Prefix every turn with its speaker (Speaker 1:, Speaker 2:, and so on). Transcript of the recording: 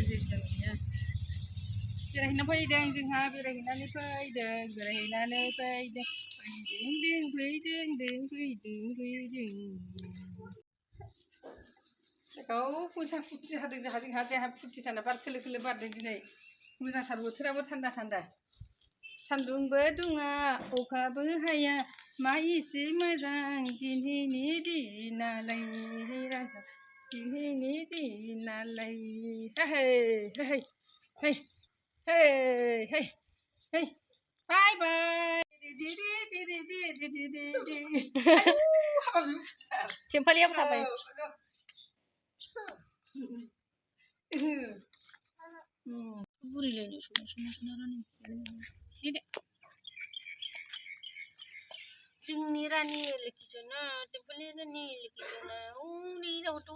Speaker 1: जोंनिया बेरायहैना फैदों जोंहा बेरायहैनानै फैदों मोसा फुरथि हादों जोंहा फुरथि थाना बार खोलो खोलो बारदों दिनै मोजांथार बोथोराबो थान्दा थान्दा सान्दुंबो दुङा अखाबो हाया मा एसे मोजां दिनैनि दिनालाय राजा दिनैनि दिनालाय हे हे हे हे हे हे बाय बाय थेम्फालियाबो थाबाय बुरिलायनो सना रानि जोंनि रानि लोखि जना थेम्फालि रानि लोखि जना उन्दै जाबाथ'